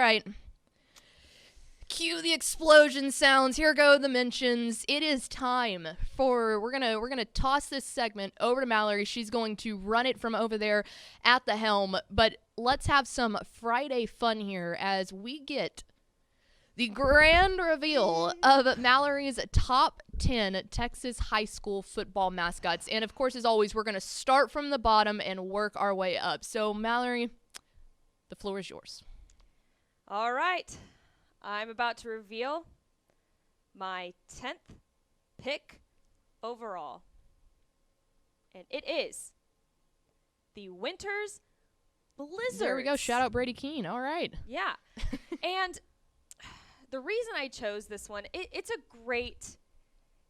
right. Cue the explosion sounds. Here go the mentions. It is time for we're gonna toss this segment over to Mallory. She's going to run it from over there at the helm. But let's have some Friday fun here as we get the grand reveal of Mallory's top 10 Texas high school football mascots. And of course, as always, we're gonna start from the bottom and work our way up. So Mallory, the floor is yours. All right. I'm about to reveal my 10th pick overall. And it is the Winters Blizzards. There we go. Shout out Brady Keene. All right. Yeah. And the reason I chose this one, it's a great...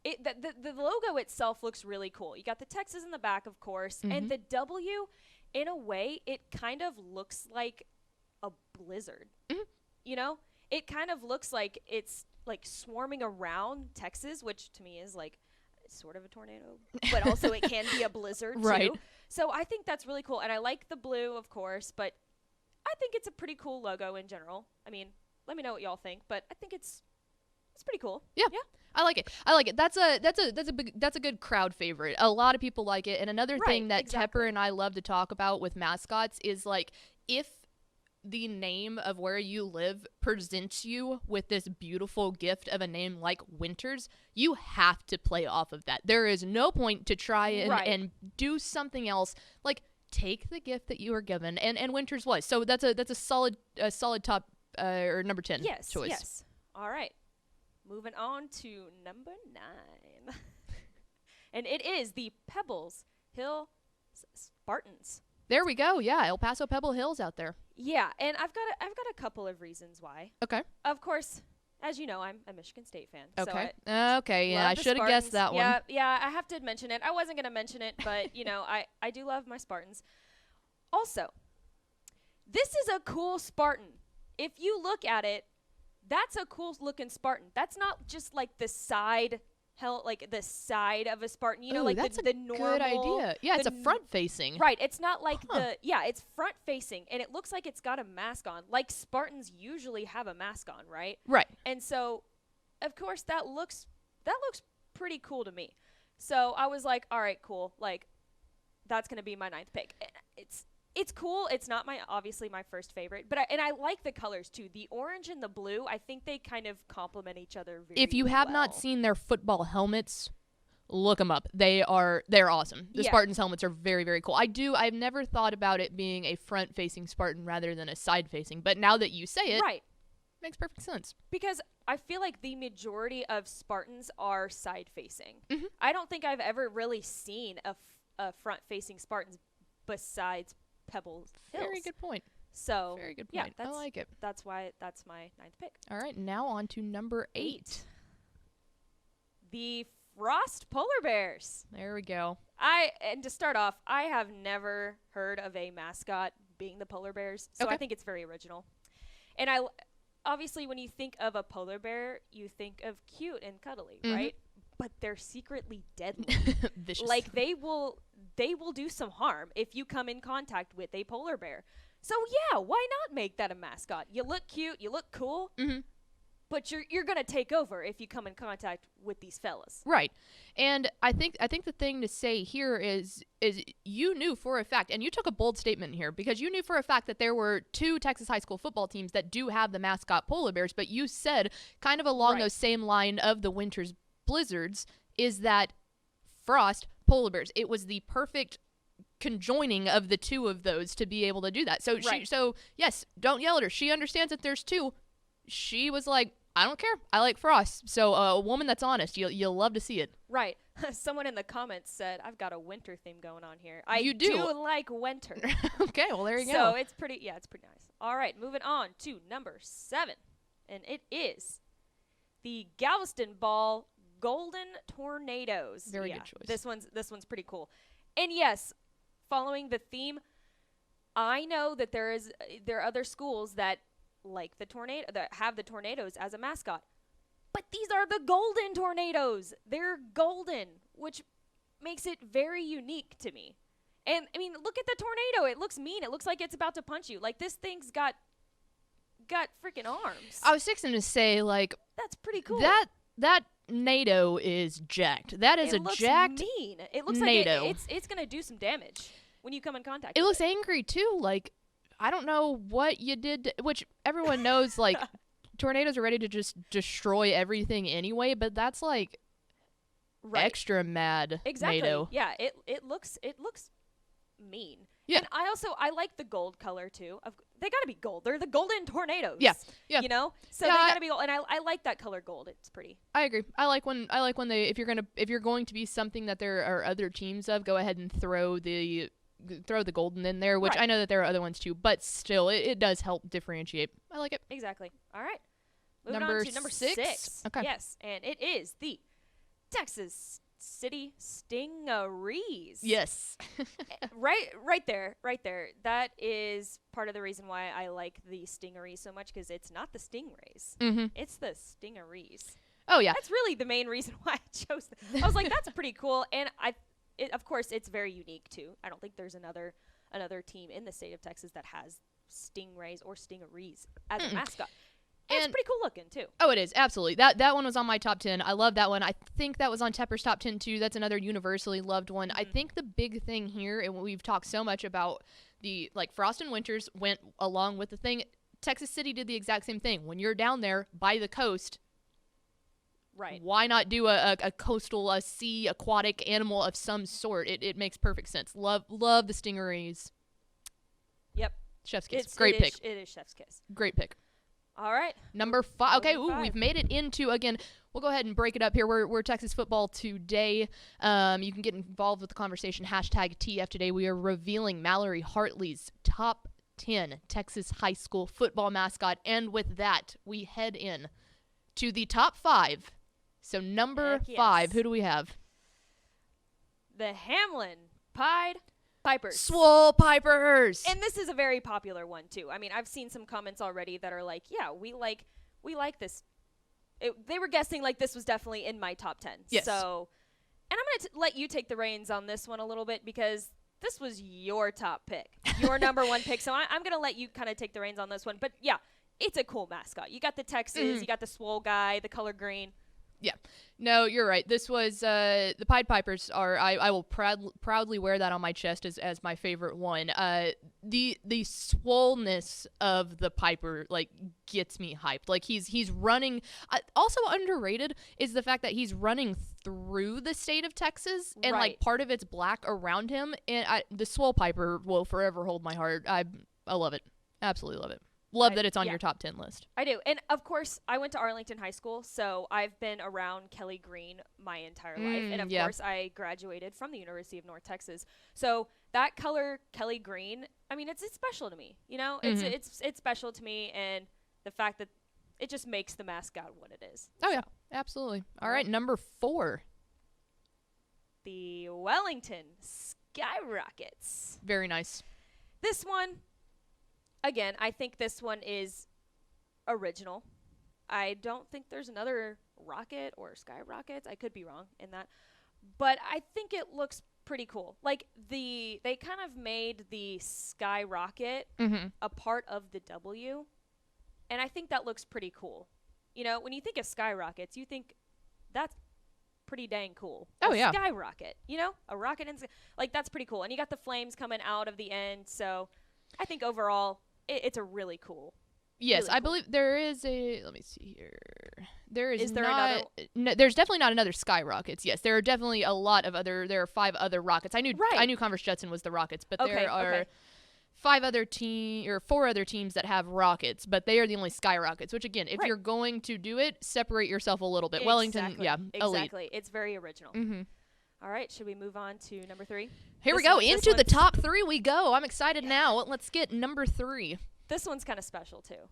The logo itself looks really cool. You got the Texas in the back, of course. Mm-hmm. And the W, in a way, it kind of looks like a blizzard. Mm-hmm. You know? It kind of looks like it's like swarming around Texas, which to me is like sort of a tornado, but also it can be a blizzard right. too. So I think that's really cool. And I like the blue, of course, but I think it's a pretty cool logo in general. I mean, let me know what y'all think, but I think it's pretty cool. Yeah. I like it. That's a good crowd favorite. A lot of people like it. And another thing that Tepper and I love to talk about with mascots is like if the name of where you live presents you with this beautiful gift of a name like Winters, you have to play off of that. There is no point to try and do something else. Like, take the gift that you were given, and Winters was. So that's a solid top or number 10 choice. Yes. All right. Moving on to number 9. And it is the Pebble Hills Spartans. There we go. Yeah, El Paso Pebble Hills out there. Yeah, and I've got a couple of reasons why. Okay. Of course, as you know, I'm a Michigan State fan. Okay. So okay. Yeah, I should have guessed that one. Yeah, I have to mention it. I wasn't gonna mention it, but you know, I do love my Spartans. Also, this is a cool Spartan. If you look at it, that's a cool looking Spartan. That's not just like the side. Like the side of a Spartan, you know, like that's the normal. Good idea. Yeah, it's a front facing. Right. It's not like it's front facing, and it looks like it's got a mask on, like Spartans usually have a mask on, right? Right. And so, of course, that looks pretty cool to me. So I was like, all right, cool. Like, that's gonna be my 9th pick. It's cool. It's not obviously my first favorite, but I like the colors too. The orange and the blue, I think they kind of complement each other very well. If you have not seen their football helmets, look them up. They're awesome. The Spartans helmets are very, very cool. I've never thought about it being a front-facing Spartan rather than a side-facing, but now that you say it, makes perfect sense. Because I feel like the majority of Spartans are side-facing. Mm-hmm. I don't think I've ever really seen a front-facing Spartans besides Pebble Hills. Very good point. So, very good point. I like it. That's why that's my 9th pick. All right, now on to number 8. The Frost Polar Bears. There we go. And to start off, I have never heard of a mascot being the polar bears, so I think it's very original. And obviously when you think of a polar bear, you think of cute and cuddly, right? But they're secretly deadly. Vicious. Like they will do some harm if you come in contact with a polar bear. So yeah, why not make that a mascot? You look cute, you look cool, but you're gonna take over if you come in contact with these fellas. Right. And I think the thing to say here is you knew for a fact, and you took a bold statement here, because you knew for a fact that there were 2 Texas high school football teams that do have the mascot polar bears, but you said kind of along those same line of the Winters Blizzards is that Frost polar bears. It was the perfect conjoining of the 2 of those to be able to do that. So yes, don't yell at her. She understands that there's 2. She was like, I don't care. I like Frost. So a woman that's honest, you'll love to see it. Right. Someone in the comments said, I've got a winter theme going on here. You do like winter. Okay, well, there you go. So it's pretty nice. All right, moving on to number 7. And it is the Galveston Ball Golden Tornadoes. Very good choice. This one's pretty cool. And yes, following the theme, I know that there are other schools that like that have the tornadoes as a mascot. But these are the golden tornadoes. They're golden, which makes it very unique to me. And I mean, look at the tornado. It looks mean. It looks like it's about to punch you. Like this thing's got got freaking arms. I was fixing to say, like, That's pretty cool. that NATO is jacked. That is it a looks jacked mean. It looks NATO. like it's going to do some damage when you come in contact It with looks angry, too. Like, I don't know what you did, which everyone knows, like, tornadoes are ready to just destroy everything anyway, but that's, like, extra mad Exactly. NATO. Yeah, it looks mean. Yeah. And I like the gold color too. They got to be gold. They're the golden tornadoes. Yeah. You know? So Yeah, they got to be gold, and I like that color gold. It's pretty. I agree. I like when they if you're going to be something that there are other teams of, go ahead and throw the golden in there, which I know that there are other ones too, but still it does help differentiate. I like it. Exactly. All right. Moving Number on to number 6. Okay. Yes, and it is the Texas City Stingarees. Yes. right there. That is part of the reason why I like the Stingarees so much, because it's not the Stingrays. Mm-hmm. It's the Stingarees. Oh yeah. That's really the main reason why I chose them. I was like, that's pretty cool, and of course, it's very unique too. I don't think there's another team in the state of Texas that has stingrays or stingarees as a mascot. And it's pretty cool looking too. Oh, it is, absolutely. That one was on my top 10. I love that one. I think that was on Tepper's top 10 too. That's another universally loved one. I think the big thing here, and we've talked so much about the, like, Frost and Winters went along with the thing. Texas City did the exact same thing. When you're down there by the coast, right? Why not do a coastal, a sea aquatic animal of some sort? It makes perfect sense. Love the stingrays. Yep. Chef's kiss. Great pick. It is chef's kiss. Great pick. All right. Number 5. Okay, Number 5. We've made it into, again, we'll go ahead and break it up here. We're Texas football today. You can get involved with the conversation. #TF today. We are revealing Mallory Hartley's top 10 Texas high school football mascot. And with that, we head in to the top 5. So number 5, who do we have? The Hamlin Pied Pipers. Swole Pipers. And this is a very popular one too. I mean, I've seen some comments already that are like, yeah, we like this. They were guessing like this was definitely in my top 10. Yes. So, and I'm going to let you take the reins on this one a little bit, because this was your top pick, your number 1 pick. So I'm going to let you kind of take the reins on this one. But yeah, it's a cool mascot. You got the Texas, you got the swole guy, the color green. Yeah. No, you're right. This was the Pied Pipers are I will proudly wear that on my chest as my favorite one. The swollenness of the Piper, like, gets me hyped. Like, he's running. Also underrated is the fact that he's running through the state of Texas, and like part of it's black around him, and the Swole Piper will forever hold my heart. I love it. Absolutely love it. Love that it's on your top 10 list. I do. And, of course, I went to Arlington High School, so I've been around Kelly Green my entire life. And, of course, I graduated from the University of North Texas. So that color, Kelly Green, I mean, it's special to me. You know? It's special to me, and the fact that it just makes the mascot what it is. Oh, yeah. Absolutely. All right, number 4. The Wellington Skyrockets. Very nice. This one... Again, I think this one is original. I don't think there's another rocket or skyrockets. I could be wrong in that. But I think it looks pretty cool. Like, they kind of made the skyrocket a part of the W. And I think that looks pretty cool. You know, when you think of skyrockets, you think that's pretty dang cool. Oh, yeah. Skyrocket, you know? A rocket and like, that's pretty cool. And you got the flames coming out of the end. So I think overall, it's a really cool. Yes, really I cool. believe there is a. Let me see here. Is there not, another? No, there's definitely not another Skyrockets. Yes, there are definitely a lot of other. There are 5 other rockets. I knew Converse Judson was the Rockets, but there are 4 other teams that have rockets, but they are the only Skyrockets. Which, again, if you're going to do it, separate yourself a little bit. Wellington, elite. Exactly. It's very original. All right, should we move on to number 3? Here we go. Into the top 3 we go. I'm excited now. Let's get number 3. This one's kind of special, too.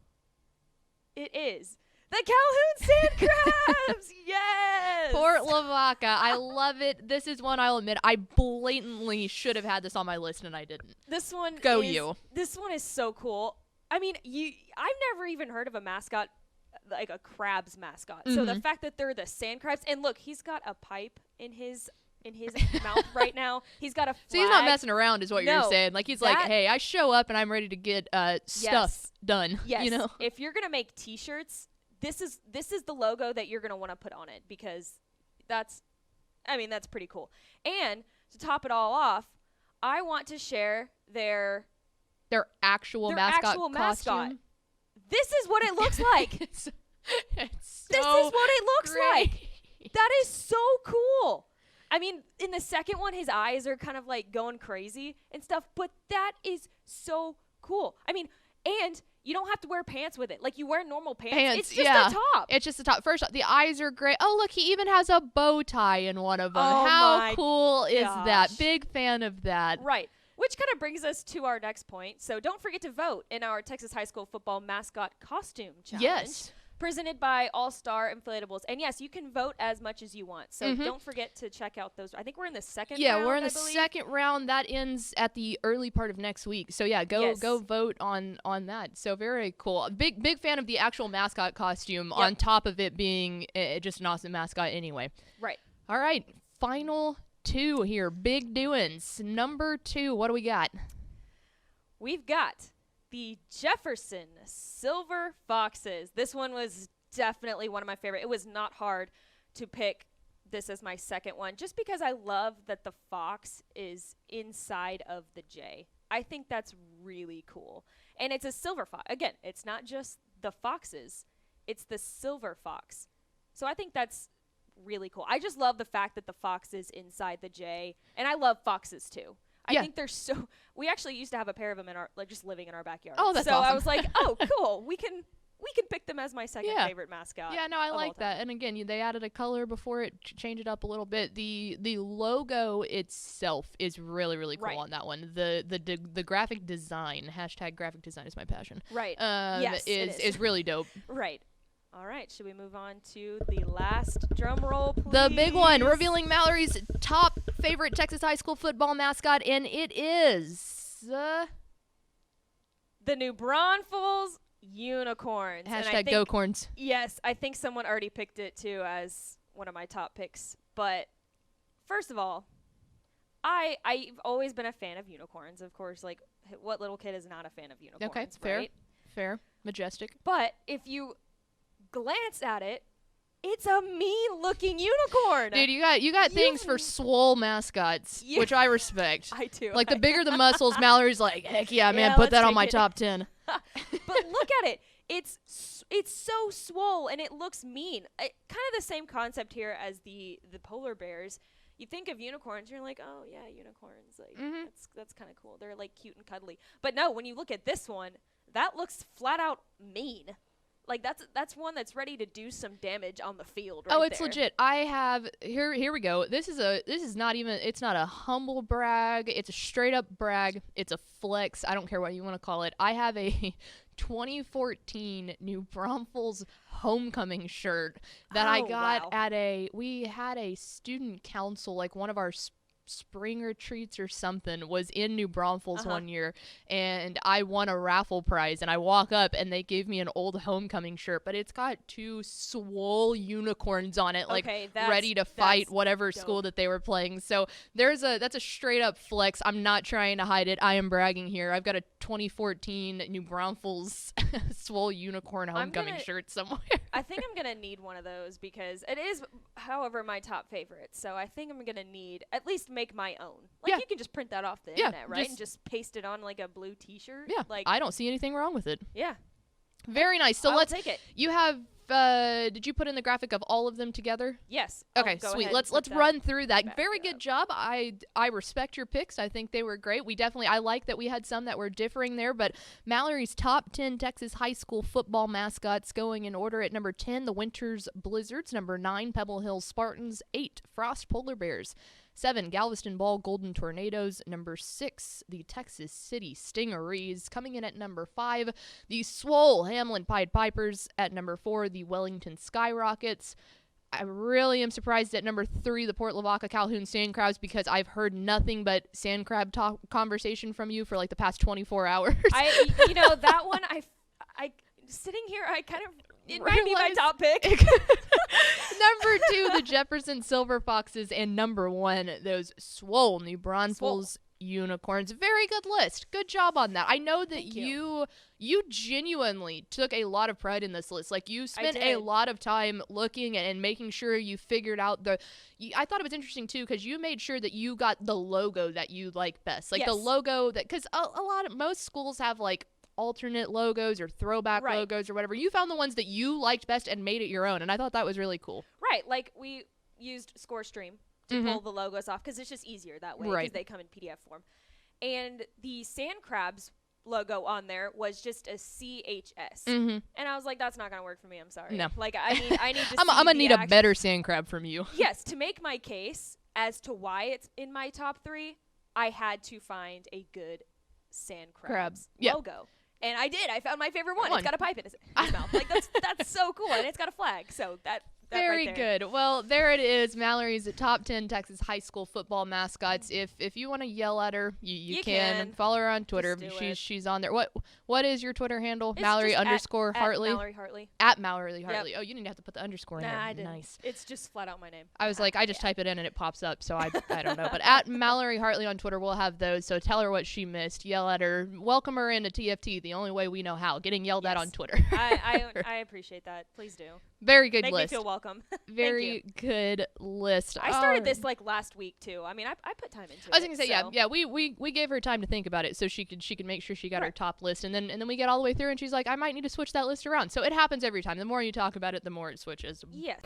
It is the Calhoun Sand Crabs! Yes! Port Lavaca. I love it. This is one I'll admit I blatantly should have had this on my list, and I didn't. This one This one is so cool. I mean, I've never even heard of a mascot like a crabs mascot. So the fact that they're the sand crabs, and look, he's got a pipe in his in his mouth right now. He's got a flag. So he's not messing around is what you're saying. Like he's like, hey, I show up and I'm ready to get stuff done. Yes. You know? If you're going to make T-shirts, this is the logo that you're going to want to put on it because that's pretty cool. And to top it all off, I want to share their actual mascot costume. This is what it looks like. It's so this is what it looks great. like. That is so cool. I mean, in the second one, his eyes are kind of like going crazy and stuff, but that is so cool. I mean, and you don't have to wear pants with it. Like, you wear normal pants. It's just the top. It's just the top. First, the eyes are great. Oh, look, he even has a bow tie in one of them. Oh, how cool is that? Big fan of that. Right. Which kind of brings us to our next point. So don't forget to vote in our Texas High School Football Mascot Costume Challenge. Yes. Presented by All Star Inflatables. And yes, you can vote as much as you want. So don't forget to check out those. I think we're in the second round. Yeah, we're in the second round. That ends at the early part of next week. So yeah, go vote on that. So very cool. Big fan of the actual mascot costume on top of it being just an awesome mascot anyway. Right. All right. Final 2 here. Big doings. Number 2, what do we got? We've got the Jefferson Silver Foxes. This one was definitely one of my favorite. It was not hard to pick this as my second one just because I love that the fox is inside of the J. I think that's really cool. And it's a silver fox. Again, it's not just the foxes. It's the silver fox. So I think that's really cool. I just love the fact that the fox is inside the J. And I love foxes too. I think they're so. We actually used to have a pair of them in our just living in our backyard. Oh, that's awesome. awesome. I was like, oh, cool. We can pick them as my second favorite mascot. Yeah, no, I like that. And again, they added a color before it changed it up a little bit. The logo itself is really really cool on that one. The graphic design #graphic design is my passion. Right. Yes, is really dope. Right. All right, should we move on to the last drum roll, please? The big one, revealing Mallory's top favorite Texas high school football mascot, and it is the New Braunfels Unicorns. #GoCorns. Yes, I think someone already picked it too as one of my top picks. But first of all, I've always been a fan of unicorns. Of course, like what little kid is not a fan of unicorns? Okay, fair, majestic. But if you glance at it, it's a mean-looking unicorn. Dude, you got things for swole mascots, which I respect. I do. Like the bigger the muscles, Mallory's like, heck yeah, man, put that on my top 10. But look at it. It's so swole and it looks mean. Kind of the same concept here as the polar bears. You think of unicorns, you're like, oh yeah, unicorns. Like that's kind of cool. They're like cute and cuddly. But no, when you look at this one, that looks flat out mean. Like that's one that's ready to do some damage on the field. Right it's legit. I have here we go. This is not even. It's not a humble brag. It's a straight up brag. It's a flex. I don't care what you want to call it. I have a 2014 New Braunfels homecoming shirt that I got at we had a student council, like one of our spring retreats or something was in New Braunfels one year, and I won a raffle prize, and I walk up and they gave me an old homecoming shirt, but it's got 2 swole unicorns on it, like ready to fight whatever school that they were playing. So that's a straight up flex. I'm not trying to hide it. I am bragging here. I've got a 2014 New Braunfels swole unicorn homecoming shirt somewhere. I think I'm gonna need one of those because it is, however, my top favorite. So I think I'm gonna need at least make my own. Like you can just print that off the internet, right? And just paste it on like a blue t-shirt. Yeah. Like I don't see anything wrong with it. Yeah. Very nice. So let's take it. You have did you put in the graphic of all of them together? Yes. Okay, sweet. Let's run through that. Very good job. I respect your picks. I think they were great. I like that we had some that were differing there, but Mallory's top 10 Texas high school football mascots going in order at number 10, the Winters Blizzards, number 9, Pebble Hills Spartans, 8, Frost Polar Bears, 7, Galveston Ball Golden Tornadoes. Number 6, the Texas City Stingarees. Coming in at number 5, the Swole Hamlin Pied Pipers. At number 4, the Wellington Skyrockets. I really am surprised at number 3, the Port Lavaca Calhoun Sand Crabs, because I've heard nothing but sand crab talk conversation from you for like the past 24 hours. That one, I sitting here, I kind of It might be my top pick. Number 2, the Jefferson Silver Foxes, and number 1, those swole New Braunfels Unicorns. Very good list. Good job on that. I know that you genuinely took a lot of pride in this list. Like, you spent a lot of time looking and making sure you figured out I thought it was interesting too, because you made sure that you got the logo that you like best. Like, the logo that, because most schools have like alternate logos or throwback logos or whatever. You found the ones that you liked best and made it your own, and I thought that was really cool. Right. Like, we used ScoreStream to pull the logos off because it's just easier that way, because they come in PDF form. And the Sand Crabs logo on there was just a CHS. And I was like, that's not going to work for me. I'm sorry. No. Like, I need to I'm going to need a better sand crab from you. Yes. To make my case as to why it's in my top 3, I had to find a good Sand Crabs logo. And I did. I found my favorite one. It's got a pipe in his mouth. Like, that's so cool. And it's got a flag. So that very right there. good. Well, there it is. Mallory's top 10 Texas high school football mascots. If you want to yell at her, you can. Follow her on Twitter. She's on there. What is your Twitter handle? It's Mallory _Hartley. At Mallory Hartley. At Mallory Hartley. Yep. Oh, you didn't have to put the underscore in there. I didn't. Nice. It's just flat out my name. I was like, I just type it in and it pops up, so I don't know. But at Mallory Hartley on Twitter, we'll have those. So tell her what she missed. Yell at her. Welcome her into TFT the only way we know how. Getting yelled at on Twitter. I appreciate that. Please do. Very good Make list. me feel welcome. Very good list. I started this like last week too. I mean, I put time into it. I was gonna say, yeah. We gave her time to think about it so she could make sure she got her top list, and then we get all the way through, and she's like, I might need to switch that list around. So it happens every time. The more you talk about it, the more it switches. Yes.